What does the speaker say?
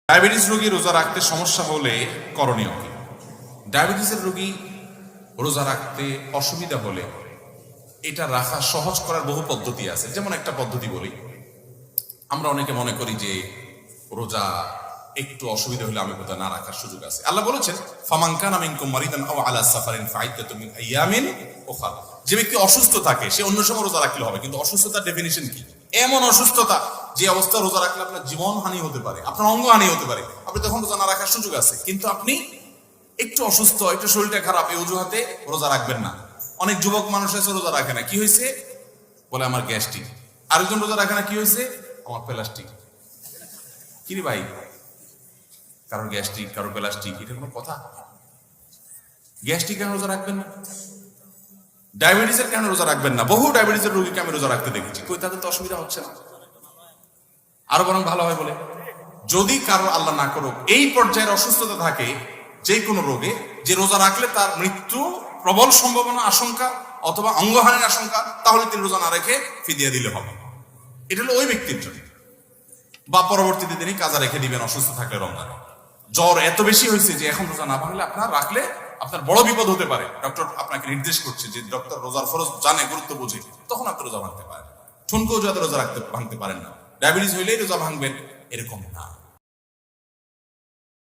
Diabetes রোগী রোজা রাখতে সমস্যা হলে করণীয় কি? ডায়াবেটিসের রোগী রোজা রাখতে অসুবিধা হলে এটা রাখা সহজ করার বহু পদ্ধতি আছে। যেমন একটা পদ্ধতি বলি, আমরা অনেকে মনে করি যে রোজা একটু অসুবিধা হলে আমি রোজা না রাখার সুযোগ আছে। আল্লাহ বলেছেন, ফামান কানা মিনকুম মারিদান আও আলা সাফারিন ফাইদাতুম মিন আইয়ামিন উখরা। যে ব্যক্তি অসুস্থ থাকে সে অন্য সময় রোজা রাখলে হবে, কিন্তু অসুস্থতার ডেফিনিশন কি? এমন অসুস্থতা যে অবস্থা রোজা রাখলে আপনার জীবন হানি হতে পারে, আপনার অঙ্গ হানি হতে পারে, আপনি তখন রোজা না রাখার সুযোগ আছে। কিন্তু আপনি একটু অসুস্থ, একটু শরীরটা খারাপ, এই অজুহাতে রোজা রাখবেন না। অনেক যুবক মানুষ আছে রোজা রাখে না, কি হয়েছে বলে আমার গ্যাস্ট্রিক। আরেকজন রোজা রাখে না, কি হয়েছে আমার প্লাস্টিক। কি রে ভাই, কারোর গ্যাস্ট্রিক কারোর প্লাস্টিক, এটা কোনো কথা? গ্যাস্ট্রিক কেন রোজা রাখবেন না? ডায়াবেটিসের কেন রোজা রাখবেন না? বহু ডায়াবেটিসের রোগীকে আমি রোজা রাখতে দেখেছি, কই তাদের তো অসুবিধা হচ্ছে না, আরো বরং ভালো হয় বলে। যদি কারো আল্লাহ না করুক এই পর্যায়ের অসুস্থতা থাকে যে কোনো রোগে, যে রোজা রাখলে তার মৃত্যু প্রবল সম্ভাবনা, আশঙ্কা অথবা অঙ্গহানির আশঙ্কা, তাহলে তিনি রোজা না রেখে ফিদিয়া দিলে হবে। এটা হলো ওই ব্যক্তির জন্য। বা পরবর্তীতে তিনি কাজা রেখে দিবেন অসুস্থ থাকলে রমজানে। জ্বর এত বেশি হয়েছে যে এখন রোজা না ভাঙলে আপনার রাখলে আপনার বড় বিপদ হতে পারে, ডক্টর আপনাকে নির্দেশ করছে, যে ডক্টর রোজার ফরজ জানে, গুরুত্ব বুঝে, তখন আপনি রোজা ভাঙতে পারেন। ঠুনকো যাতে রোজা ভাঙতে পারেন না। ডায়াবেটিস হইলেই রোজা ভাঙবেন এরকম না।